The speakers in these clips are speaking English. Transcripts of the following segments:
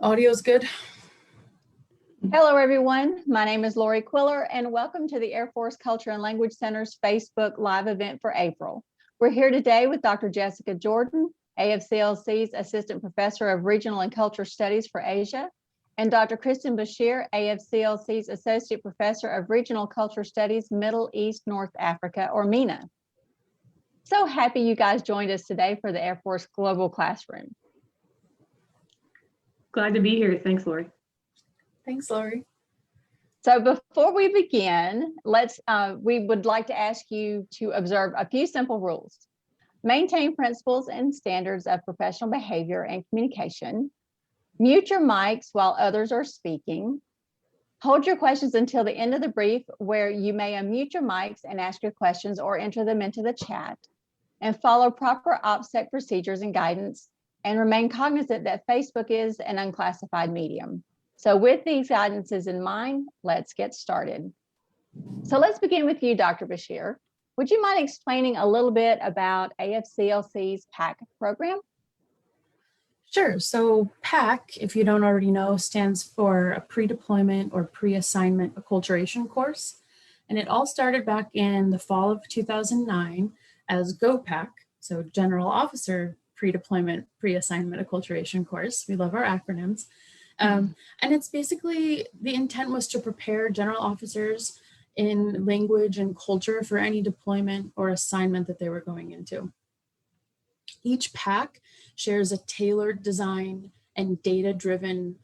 Audio's good. Hello, everyone. My name is Lori Quiller, and welcome to the Air Force Culture and Language Center's Facebook Live event for April. We're here today with Dr. Jessica Jordan, AFCLC's Assistant Professor of Regional and Culture Studies for Asia, and Dr. Kristin Bashir, AFCLC's Associate Professor of Regional Culture Studies, Middle East, North Africa, or MENA. So happy you guys joined us today for the Air Force Global Classroom. Glad to be here. Thanks, Lori. Thanks, Lori. So before we begin, we would like to ask you to observe a few simple rules. Maintain principles and standards of professional behavior and communication. Mute your mics while others are speaking. Hold your questions until the end of the brief, where you may unmute your mics and ask your questions or enter them into the chat. And follow proper OPSEC procedures and guidance, and remain cognizant that Facebook is an unclassified medium. So with these guidances in mind, let's get started. So let's begin with you, Dr. Bashir. Would you mind explaining a little bit about AFCLC's PAC program? Sure. So PAC, if you don't already know, stands for a pre-deployment or pre-assignment acculturation course. And it all started back in the fall of 2009 as GO-PAC, so General Officer Pre-Deployment Pre-Assignment Acculturation course. We love our acronyms. And it's basically, the intent was to prepare general officers in language and culture for any deployment or assignment that they were going into. Each PAC shares a tailored design and data-driven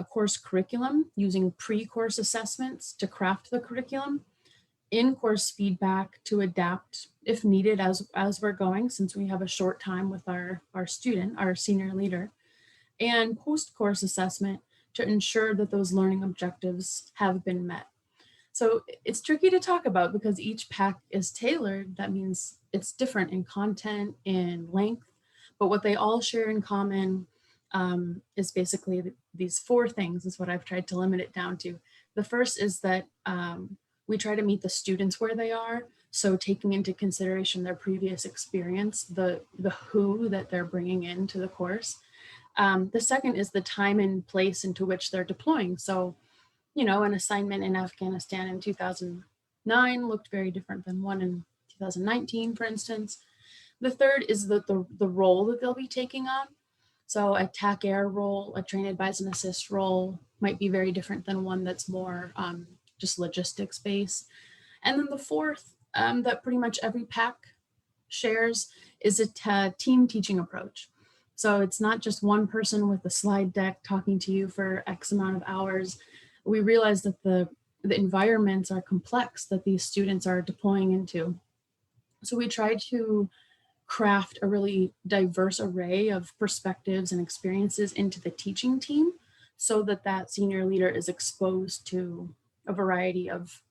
course curriculum using pre-course assessments to craft the curriculum, in-course feedback to adapt if needed as we're going, since we have a short time with our student, our senior leader, and post-course assessment to ensure that those learning objectives have been met. So it's tricky to talk about because each PAC is tailored. That means it's different in content, in length, but what they all share in common is basically these four things is what I've tried to limit it down to. The first is that we try to meet the students where they are. So taking into consideration their previous experience, the who that they're bringing into the course. The second is the time and place into which they're deploying. So, you know, an assignment in Afghanistan in 2009 looked very different than one in 2019, for instance. The third is the role that they'll be taking on. So a TAC air role, a train advise and assist role might be very different than one that's more just logistics based. And then the fourth that pretty much every PAC shares is a team teaching approach. So it's not just one person with a slide deck talking to you for X amount of hours. We realize that the environments are complex that these students are deploying into. So we try to craft a really diverse array of perspectives and experiences into the teaching team so that that senior leader is exposed to a variety of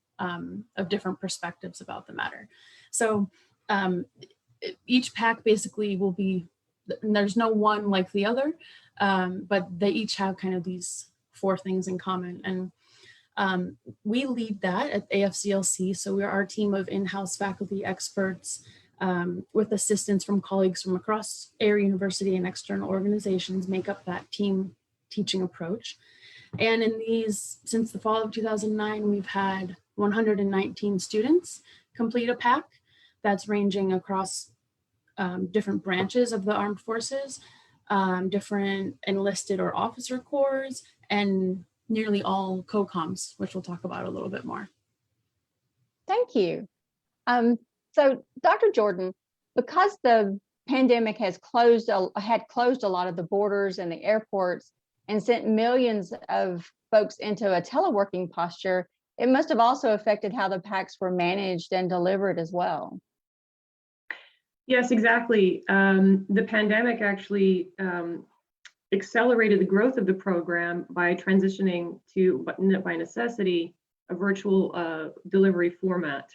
different perspectives about the matter. So each PAC basically will be, there's no one like the other, but they each have kind of these four things in common. And we lead that at AFCLC. So we're our team of in-house faculty experts with assistance from colleagues from across Air University and external organizations make up that team teaching approach. And in these, since the fall of 2009, we've had 119 students complete a PAC that's ranging across different branches of the armed forces, different enlisted or officer corps, and nearly all COCOMs, which we'll talk about a little bit more. Thank you. So Dr. Jordan, because the pandemic has had closed a lot of the borders and the airports and sent millions of folks into a teleworking posture, it must have also affected how the PACs were managed and delivered as well. Yes, exactly. The pandemic actually accelerated the growth of the program by transitioning to, by necessity, a virtual delivery format.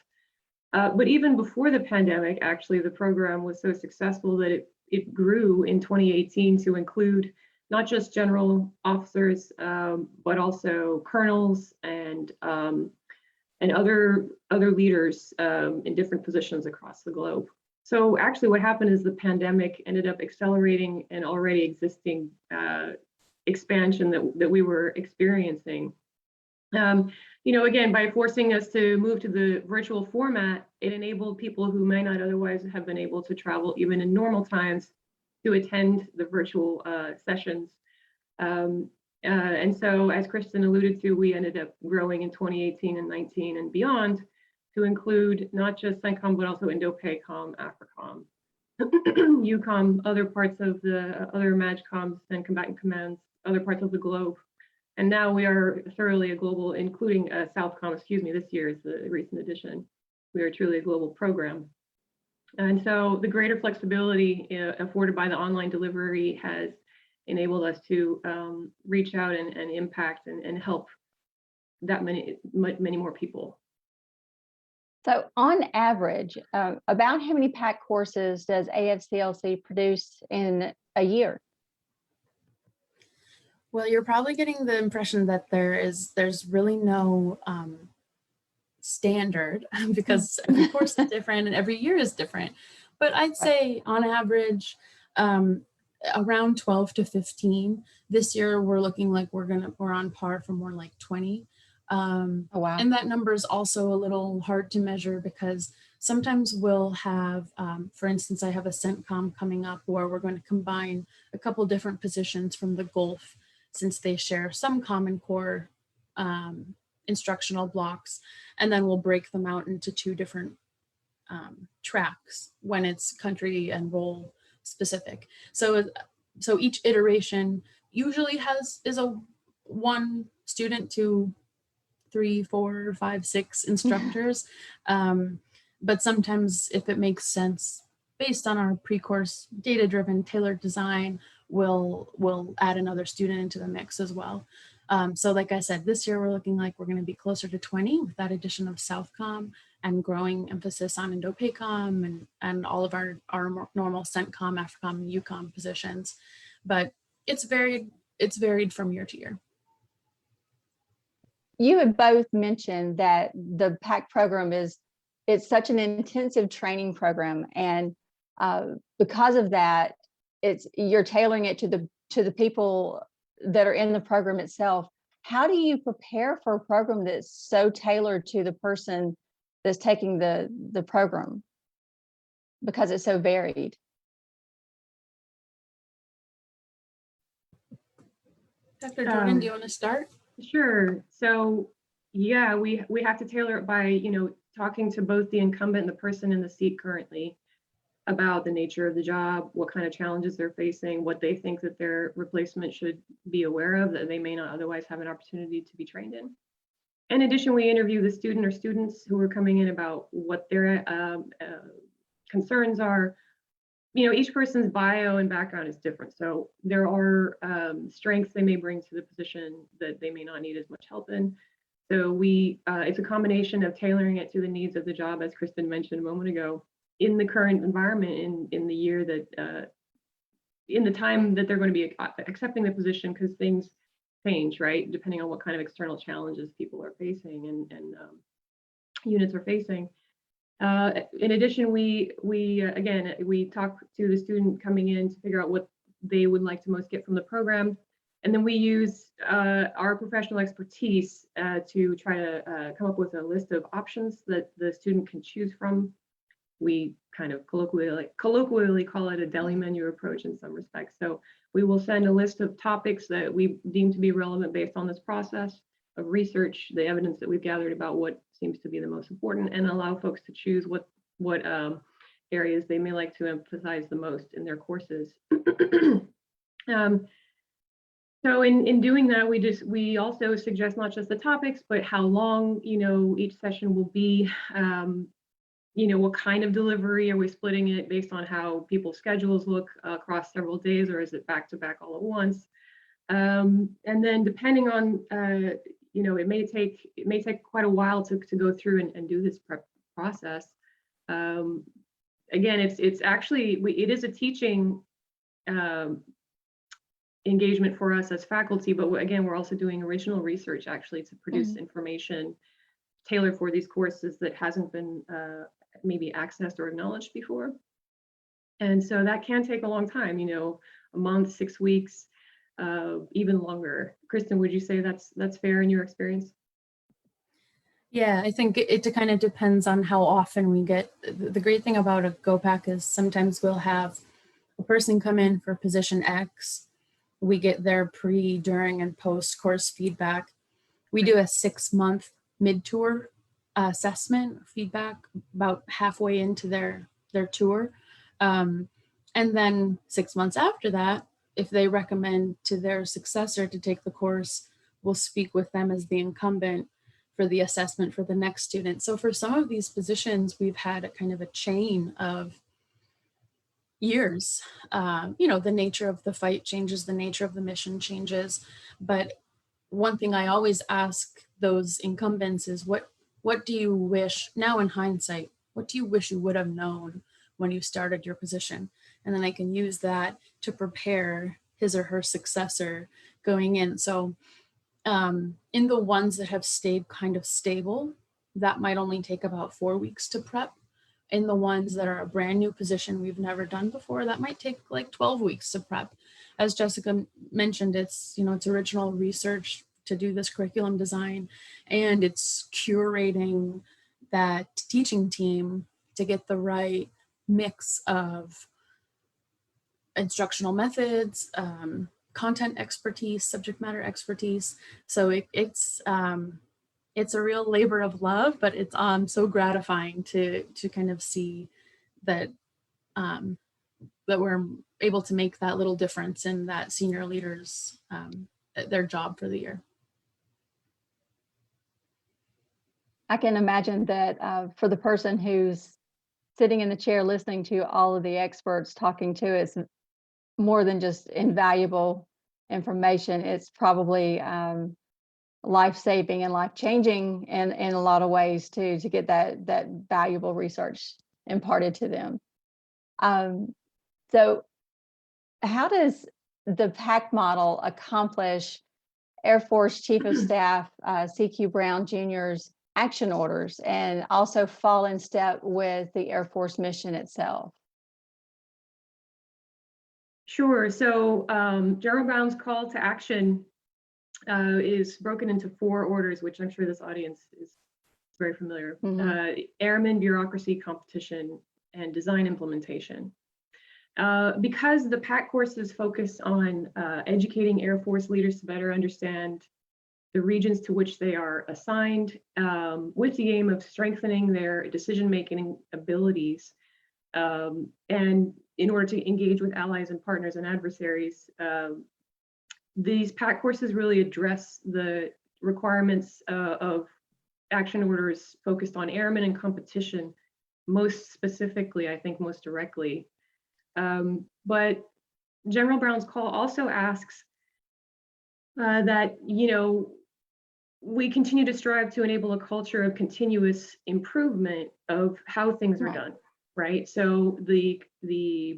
But even before the pandemic, actually, the program was so successful that it grew in 2018 to include not just general officers, but also colonels and other leaders in different positions across the globe. So actually what happened is the pandemic ended up accelerating an already existing expansion that we were experiencing. Again, by forcing us to move to the virtual format, it enabled people who might not otherwise have been able to travel even in normal times to attend the virtual sessions. And so, as Kristin alluded to, we ended up growing in 2018 and 19 and beyond to include not just CENTCOM, but also Indo-PACOM, AFRICOM, EUCOM, other parts of the other MAGCOMs and combatant commands, other parts of the globe. And now we are thoroughly a global, including Southcom, this year is the recent addition. We are truly a global program. And so the greater flexibility afforded by the online delivery has enabled us to reach out and impact and help that many more people. So on average, about how many PAC courses does AFCLC produce in a year? Well, you're probably getting the impression that there's really no standard because every course is different and every year is different. But I'd say on average, around 12 to 15. This year, we're looking like we're on par for more like 20. Oh, wow. And that number is also a little hard to measure because sometimes we'll have, for instance, I have a CENTCOM coming up where we're going to combine a couple different positions from the Gulf since they share some common core instructional blocks, and then we'll break them out into two different tracks when it's country and role specific. So each iteration usually is a one student to 3, 4, 5, 6 instructors. But sometimes if it makes sense, based on our pre-course data-driven tailored design, we'll add another student into the mix as well. So like I said, this year we're looking like we're going to be closer to 20 with that addition of Southcom and growing emphasis on Indo-PACOM and all of our normal CENTCOM, AFRICOM, and EUCOM positions. But it's varied from year to year. You have both mentioned that the PAC program it's such an intensive training program, and because of that, you're tailoring it to the people that are in the program itself. How do you prepare for a program that's so tailored to the person that's taking the program, because it's so varied? Dr. Jordan, do you want to start? Sure. So yeah, we have to tailor it by, talking to both the incumbent and the person in the seat currently about the nature of the job, what kind of challenges they're facing, what they think that their replacement should be aware of that they may not otherwise have an opportunity to be trained in. In addition, we interview the student or students who are coming in about what their concerns are. Each person's bio and background is different. So there are strengths they may bring to the position that they may not need as much help in. So it's a combination of tailoring it to the needs of the job, as Kristin mentioned a moment ago, in the current environment, in the year that, in the time that they're going to be accepting the position, because things change, right? Depending on what kind of external challenges people are facing and units are facing. In addition, we talk to the student coming in to figure out what they would like to most get from the program. And then we use our professional expertise to try to come up with a list of options that the student can choose from. We kind of colloquially call it a deli menu approach in some respects. So we will send a list of topics that we deem to be relevant based on this process of research, the evidence that we've gathered about what seems to be the most important, and allow folks to choose what areas they may like to emphasize the most in their courses. So in doing that, we also suggest not just the topics, but how long each session will be. What kind of delivery, are we splitting it based on how people's schedules look across several days, or is it back to back all at once? And then depending on it may take quite a while to go through and do this prep process. Again, it's actually it is a teaching engagement for us as faculty, but again, we're also doing original research actually to produce information tailored for these courses that hasn't been maybe accessed or acknowledged before. And so that can take a long time, a month, 6 weeks. even longer. Kristin, would you say that's fair in your experience? Yeah, I think it kind of depends on how often we get. The great thing about a GoPAC is sometimes we'll have a person come in for position X. We get their pre, during, and post course feedback. We do a 6-month mid-tour assessment feedback about halfway into their tour. And then 6 months after that, if they recommend to their successor to take the course, we'll speak with them as the incumbent for the assessment for the next student. So for some of these positions, we've had a kind of a chain of years. The nature of the fight changes, the nature of the mission changes. But one thing I always ask those incumbents is what do you wish, now in hindsight, what do you wish you would have known when you started your position? And then I can use that to prepare his or her successor going in. So in the ones that have stayed kind of stable, that might only take about 4 weeks to prep. In the ones that are a brand new position we've never done before, that might take like 12 weeks to prep. As Jessica mentioned, it's original research to do this curriculum design, and it's curating that teaching team to get the right mix of instructional methods, content expertise, subject matter expertise. So it's a real labor of love, but it's so gratifying to kind of see that that we're able to make that little difference in that senior leaders their job for the year. I can imagine that for the person who's sitting in the chair listening to all of the experts talking to us, more than just invaluable information, it's probably life-saving and life-changing in a lot of ways too, to get that valuable research imparted to them. So how does the PAC model accomplish Air Force Chief of Staff CQ Brown Jr.'s action orders and also fall in step with the Air Force mission itself? Sure. So General Brown's call to action is broken into 4 orders, which I'm sure this audience is very familiar. Airmen, bureaucracy, competition, and design implementation. Because the PAC courses focus on educating Air Force leaders to better understand the regions to which they are assigned, with the aim of strengthening their decision-making abilities, and in order to engage with allies and partners and adversaries. These PAC courses really address the requirements of action orders focused on airmen and competition, most specifically, I think most directly. But General Brown's call also asks that, we continue to strive to enable a culture of continuous improvement of how things are done, right? So the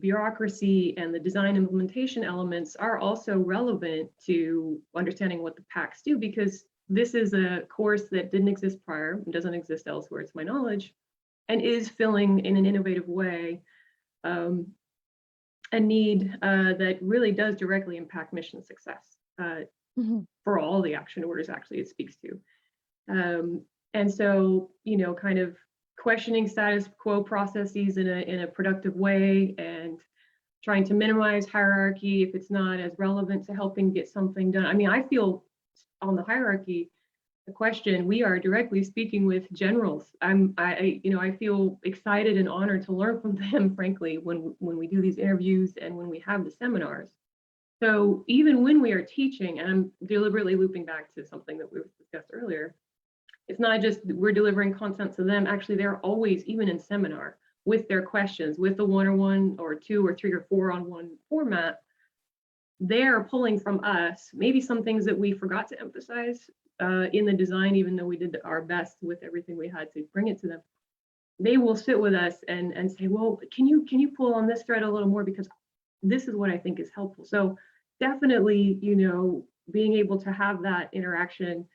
bureaucracy and the design implementation elements are also relevant to understanding what the PACs do, because this is a course that didn't exist prior, and doesn't exist elsewhere, to my knowledge, and is filling in an innovative way a need that really does directly impact mission success for all the action orders, actually, it speaks to. And so, kind of questioning status quo processes in a productive way, and trying to minimize hierarchy if it's not as relevant to helping get something done. I mean, I feel on the hierarchy, the question, we are directly speaking with generals. I feel excited and honored to learn from them, frankly, when we do these interviews and when we have the seminars. So even when we are teaching, and I'm deliberately looping back to something that we discussed earlier, it's not just we're delivering content to them. Actually, they're always, even in seminar, with their questions, with the 1-on-1 or 2 or 3 or 4-on-1 format, they're pulling from us maybe some things that we forgot to emphasize in the design, even though we did our best with everything we had to bring it to them. They will sit with us and say, well, can you pull on this thread a little more, because this is what I think is helpful. So definitely, being able to have that interaction,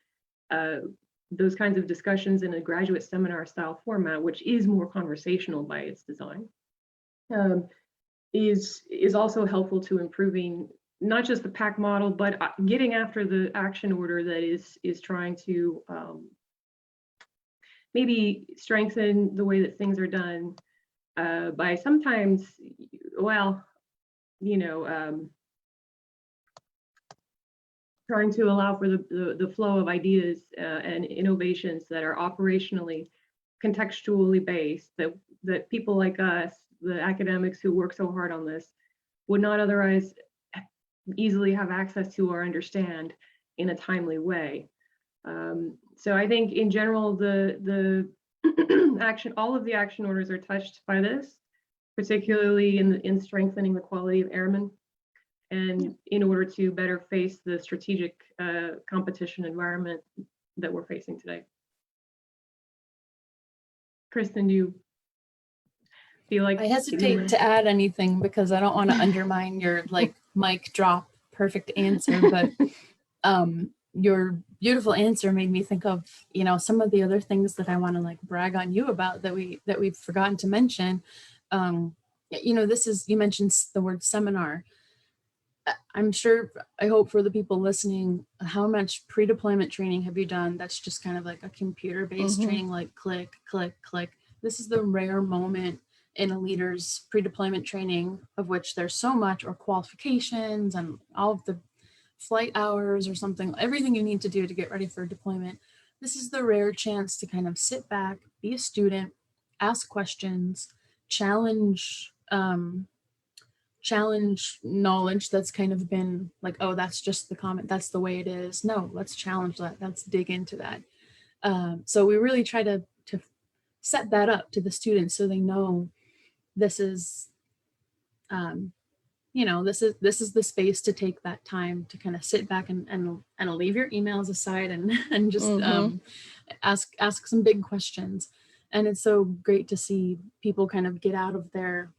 those kinds of discussions in a graduate seminar style format, which is more conversational by its design, is also helpful to improving not just the PAC model, but getting after the action order that is trying to maybe strengthen the way that things are done by sometimes, well, trying to allow for the flow of ideas and innovations that are operationally, contextually based, that people like us, the academics who work so hard on this, would not otherwise easily have access to or understand in a timely way. So I think in general, the all of the action orders are touched by this, particularly in strengthening the quality of airmen, and in order to better face the strategic competition environment that we're facing today. Kristin, do you feel like— I hesitate to add anything because I don't want to undermine your like mic drop perfect answer, but your beautiful answer made me think of, some of the other things that I want to like brag on you about that we've forgotten to mention. You mentioned the word seminar. I'm sure, I hope for the people listening, how much pre-deployment training have you done that's just kind of like a computer-based training, like click, click, click. This is the rare moment in a leader's pre-deployment training, of which there's so much, or qualifications and all of the flight hours or something, everything you need to do to get ready for deployment. This is the rare chance to kind of sit back, be a student, ask questions, challenge knowledge that's kind of been like, oh, that's just the comment, that's the way it is. No, let's challenge that, let's dig into that. So we really try to set that up to the students so they know this is this is the space to take that time to kind of sit back and leave your emails aside and just ask some big questions. And it's so great to see people kind of get out of their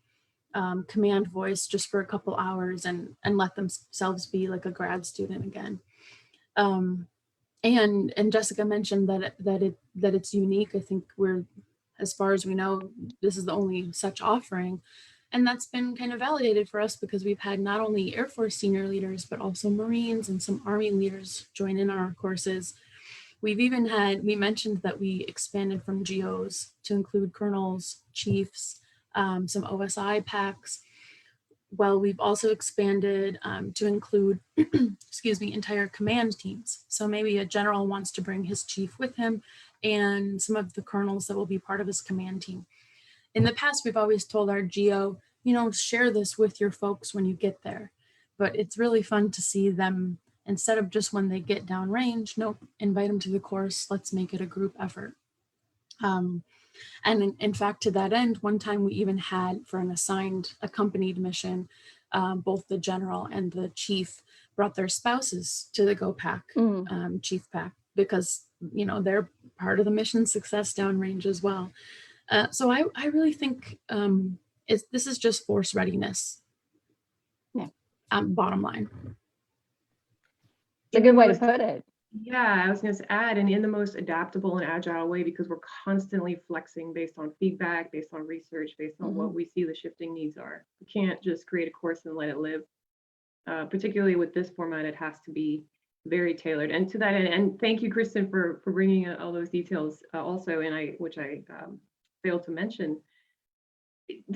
command voice just for a couple hours and let themselves be like a grad student again. And Jessica mentioned that it's unique. I think we're, as far as we know, this is the only such offering. And that's been kind of validated for us because we've had not only Air Force senior leaders, but also Marines and some Army leaders join in our courses. We've even we mentioned that we expanded from GOs to include colonels, chiefs, some OSI PACs. Well, we've also expanded to include, entire command teams. So maybe a general wants to bring his chief with him and some of the colonels that will be part of his command team. In the past, we've always told our GO, share this with your folks when you get there. But it's really fun to see them, instead of just when they get downrange, invite them to the course, let's make it a group effort. And in fact, to that end, one time we even had, for an assigned accompanied mission, both the general and the chief brought their spouses to the Go PAC, Chief PAC, because, they're part of the mission success downrange as well. So I really think this is just force readiness. Yeah. Bottom line. It's a good way to put it. Yeah, I was going to add, and in the most adaptable and agile way, because we're constantly flexing based on feedback, based on research, based on what we see the shifting needs are. We can't just create a course and let it live. Particularly with this format, it has to be very tailored. And to that end, and thank you, Kristin, for bringing all those details also, which I failed to mention.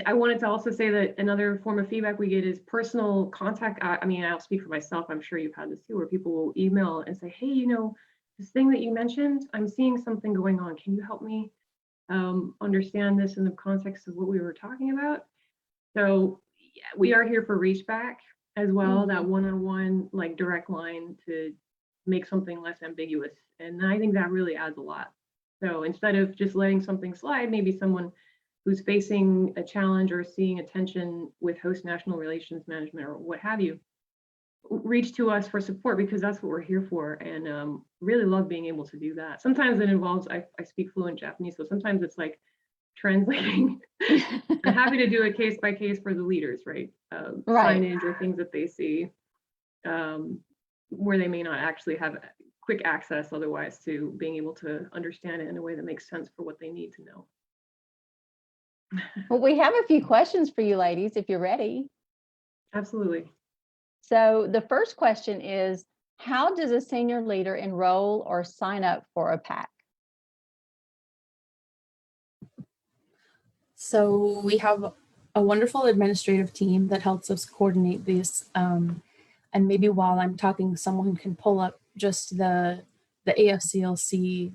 I wanted to also say that another form of feedback we get is personal contact. I mean, I'll speak for myself. I'm sure you've had this too, where people will email and say, hey, this thing that you mentioned, I'm seeing something going on. Can you help me understand this in the context of what we were talking about? So yeah, we are here for reach back as well, that one-on-one, like direct line to make something less ambiguous. And I think that really adds a lot. So instead of just letting something slide, maybe someone who's facing a challenge or seeing a tension with host national relations management or what have you, reach to us for support, because that's what we're here for, and really love being able to do that. Sometimes it involves, I speak fluent Japanese, so sometimes it's like translating. I'm happy to do it case by case for the leaders, right? Signage or things that they see where they may not actually have quick access otherwise to being able to understand it in a way that makes sense for what they need to know. Well, we have a few questions for you ladies, if you're ready. Absolutely. So the first question is, how does a senior leader enroll or sign up for a PAC? So we have a wonderful administrative team that helps us coordinate these. And maybe while I'm talking, someone can pull up just the AFCLC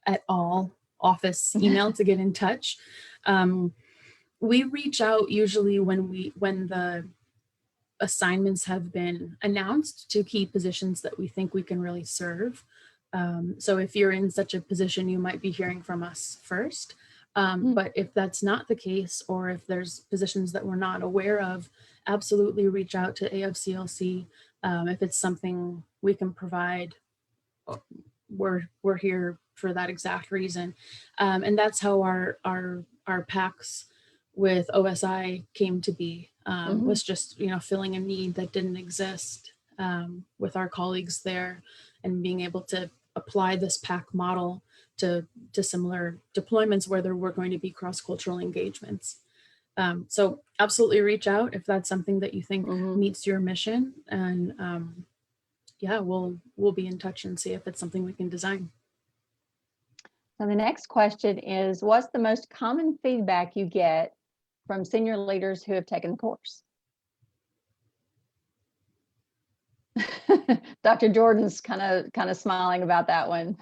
et al. Office email to get in touch. We reach out usually when the assignments have been announced to key positions that we think we can really serve. So if you're in such a position, you might be hearing from us first. But if that's not the case, or if there's positions that we're not aware of, absolutely reach out to AFCLC. If it's something we can provide, we're here for that exact reason. And that's how our PACs with OSI came to be, was just, filling a need that didn't exist with our colleagues there, and being able to apply this PAC model to similar deployments where there were going to be cross-cultural engagements. So absolutely reach out if that's something that you think meets your mission, and yeah, we'll be in touch and see if it's something we can design. So the next question is, what's the most common feedback you get from senior leaders who have taken the course? Dr. Jordan's kind of smiling about that one.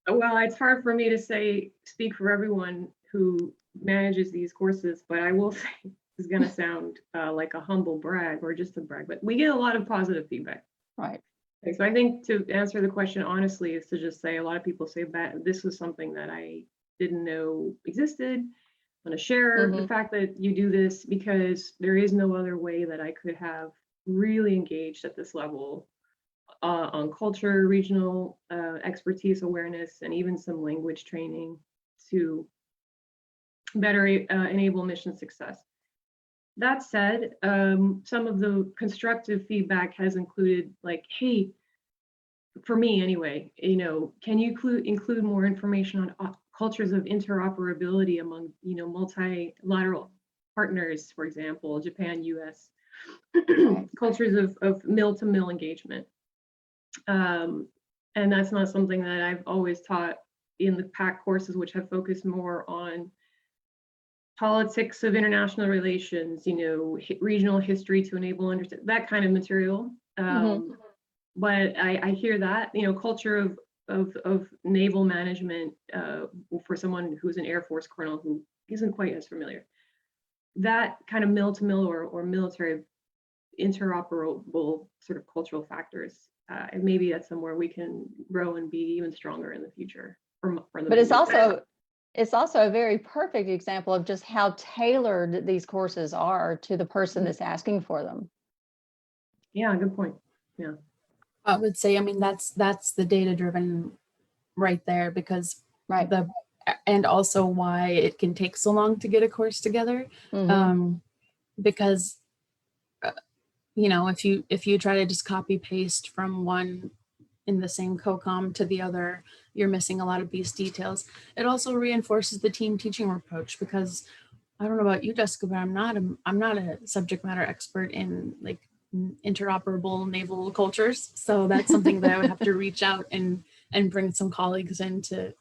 Well, it's hard for me to speak for everyone who manages these courses, but I will say, this is going to sound like a humble brag or just a brag, but we get a lot of positive feedback. Right. Okay, so I think to answer the question honestly is to just say, a lot of people say that this was something that I didn't know existed. I'm going to share the fact that you do this because there is no other way that I could have really engaged at this level on culture, regional expertise, awareness, and even some language training to better enable mission success. That said, some of the constructive feedback has included like, hey, for me anyway, can you include more information on cultures of interoperability among, multilateral partners, for example, Japan, US, cultures of mill-to-mill engagement. And that's not something that I've always taught in the PAC courses, which have focused more on politics of international relations, regional history to enable understand that kind of material. But I hear that, culture of naval management for someone who's an Air Force colonel who isn't quite as familiar. That kind of mill-to-mill or military interoperable sort of cultural factors. And maybe that's somewhere we can grow and be even stronger in the future. But it's also a very perfect example of just how tailored these courses are to the person that's asking for them. Yeah, good point. Yeah. I would say, that's the data-driven right there, because and also why it can take so long to get a course together. Because if you try to just copy paste from one in the same COCOM to the other, you're missing a lot of these details. It also reinforces the team teaching approach, because I don't know about you, Jessica, but I'm not a subject matter expert in like interoperable naval cultures. So that's something that I would have to reach out and bring some colleagues in to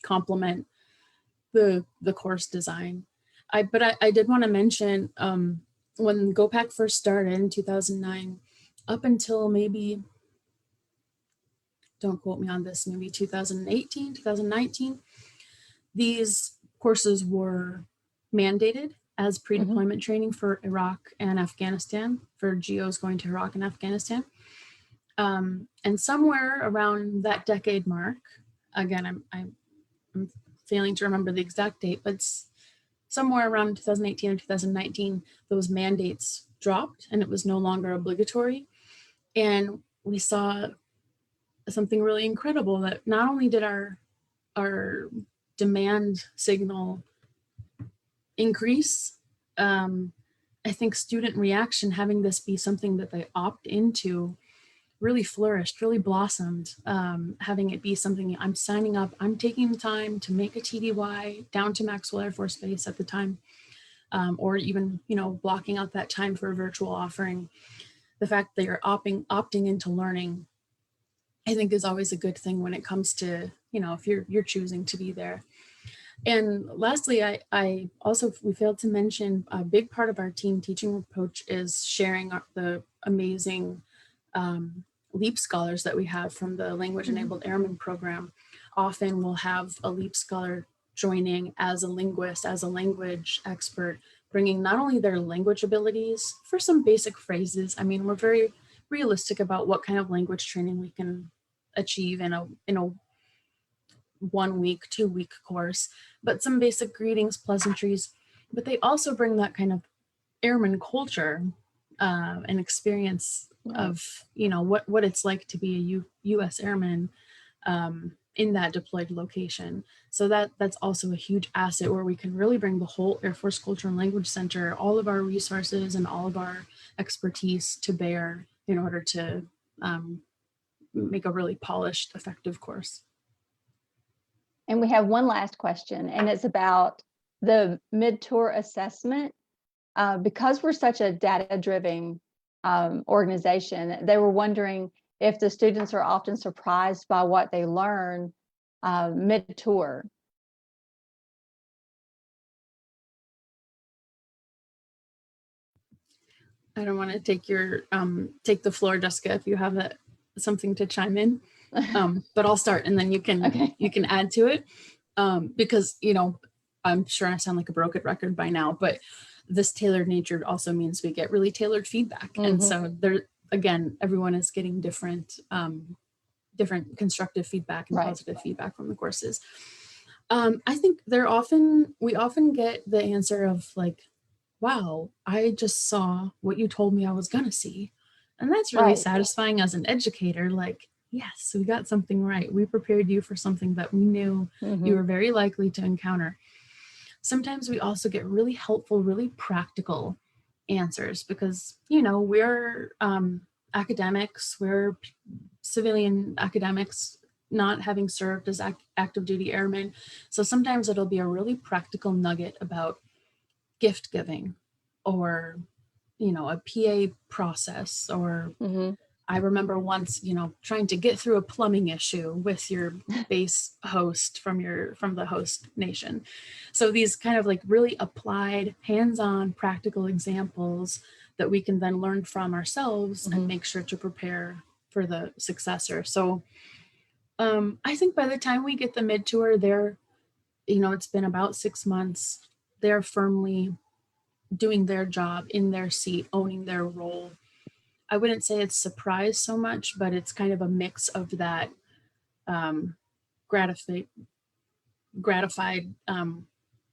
complement the course design. But I did want to mention when GoPAC first started in 2009, up until maybe, don't quote me on this, maybe 2018, 2019, these courses were mandated as pre-deployment training for Iraq and Afghanistan, for GOs going to Iraq and Afghanistan. And somewhere around that decade mark, again, I'm failing to remember the exact date, but somewhere around 2018 or 2019, those mandates dropped and it was no longer obligatory. And we saw something really incredible, that not only did our demand signal increase, I think student reaction, having this be something that they opt into, really flourished, really blossomed. Having it be something I'm signing up, I'm taking the time to make a TDY down to Maxwell Air Force Base at the time. or even, blocking out that time for a virtual offering. The fact that you're opting into learning, I think, is always a good thing when it comes to, if you're choosing to be there. And lastly, we failed to mention a big part of our team teaching approach is sharing the amazing LEAP scholars that we have from the Language Enabled Airmen program. Often we'll have a LEAP scholar joining as a linguist, as a language expert, bringing not only their language abilities for some basic phrases. I mean, we're very realistic about what kind of language training we can achieve in a 1 week, 2 week course, but some basic greetings, pleasantries. But they also bring that kind of airman culture and experience of, what it's like to be a U.S. airman in that deployed location. So that's also a huge asset where we can really bring the whole Air Force Culture and Language Center, all of our resources and all of our expertise to bear in order to make a really polished, effective course. And we have one last question, and it's about the mid-tour assessment. Because we're such a data-driven organization, they were wondering if the students are often surprised by what they learn mid-tour. I don't want to take the floor, Jessica, if you have something to chime in. But I'll start, and then you can add to it, because I'm sure I sound like a broken record by now, but this tailored nature also means we get really tailored feedback, and so there again, everyone is getting different constructive feedback and positive feedback from the courses. I think we often get the answer of like, "Wow, I just saw what you told me I was gonna see," and that's really satisfying as an educator. Like, yes, we got something right. We prepared you for something that we knew you were very likely to encounter. Sometimes we also get really helpful, really practical answers because, we're academics, we're civilian academics, not having served as active duty airmen. So sometimes it'll be a really practical nugget about gift giving or, a PA process or I remember once, trying to get through a plumbing issue with your base host from the host nation. So these kind of like really applied, hands-on, practical examples that we can then learn from ourselves and make sure to prepare for the successor. So I think by the time we get the mid-tour, it's been about 6 months. They're firmly doing their job in their seat, owning their role. I wouldn't say it's surprise so much, but it's kind of a mix of that gratified,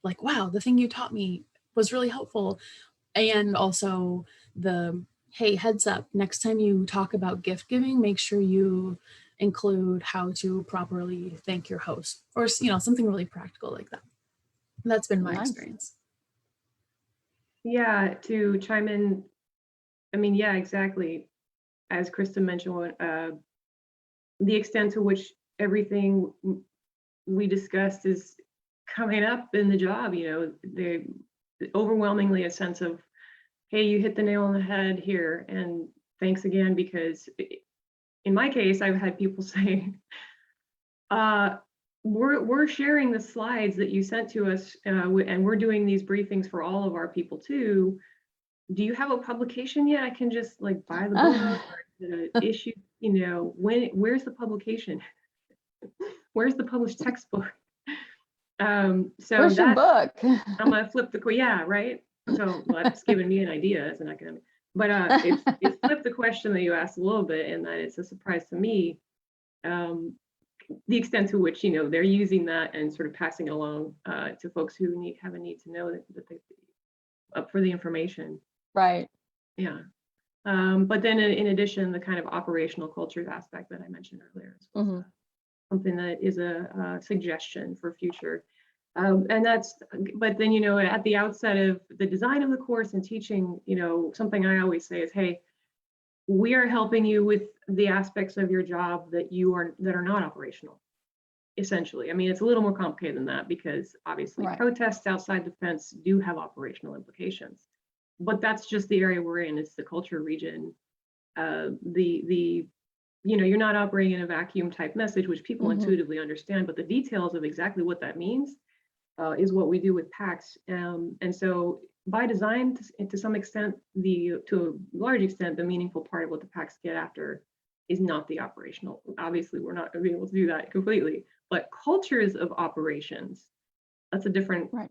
like, wow, the thing you taught me was really helpful. And also the, hey, heads up, next time you talk about gift giving, make sure you include how to properly thank your host or, something really practical like that. That's been my experience. Yeah, to chime in, I mean, yeah, exactly. As Kristin mentioned, the extent to which everything we discussed is coming up in the job, they overwhelmingly a sense of, hey, you hit the nail on the head here, and thanks again, because in my case, I've had people say, we're sharing the slides that you sent to us, and we're doing these briefings for all of our people too. Do you have a publication yet? I can just like buy the book or the issue, where's the publication? Where's the published textbook? So where's your book? I'm gonna flip yeah, right. So that's given me an idea as an academic. But it's flip the question that you asked a little bit, and that it's a surprise to me, the extent to which they're using that and sort of passing along to folks who have a need to know that they up for the information. Right. Yeah. But then in addition, the kind of operational cultures aspect that I mentioned earlier is something that is a suggestion for future. And that's, but then, at the outset of the design of the course and teaching, something I always say is, hey, we are helping you with the aspects of your job that are not operational. essentially. I mean, it's a little more complicated than that because obviously Right. protests outside the fence do have operational implications. But that's just the area we're in. It's the culture region. You're not operating in a vacuum type message, which people Mhm. intuitively understand, but the details of exactly what that means is what we do with PACs. And so by design, to some extent, to a large extent, the meaningful part of what the PACs get after is not the operational. Obviously, we're not going to be able to do that completely, but cultures of operations, that's a different Right.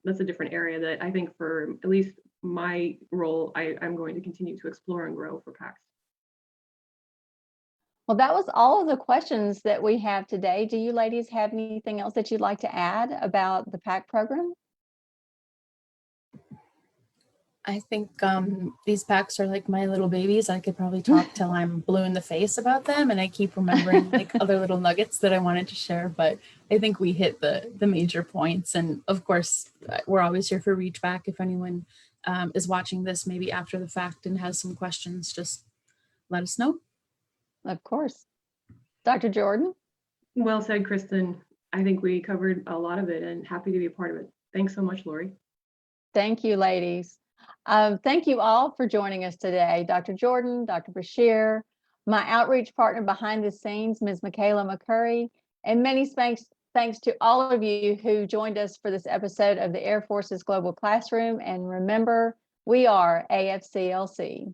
area that I think for at least my role, I'm going to continue to explore and grow for PACs. Well, that was all of the questions that we have today. Do you ladies have anything else that you'd like to add about the PAC program? I think these packs are like my little babies. I could probably talk till I'm blue in the face about them, and I keep remembering like other little nuggets that I wanted to share. But I think we hit the major points, and of course, we're always here for reach back. If anyone is watching this maybe after the fact and has some questions, just let us know. Of course. Dr. Jordan? Well said, Kristin. I think we covered a lot of it and happy to be a part of it. Thanks so much, Lori. Thank you, ladies. Thank you all for joining us today. Dr. Jordan, Dr. Bashir, my outreach partner behind the scenes, Ms. Michaela McCurry, and many thanks to all of you who joined us for this episode of the Air Force's Global Classroom. And remember, we are AFCLC.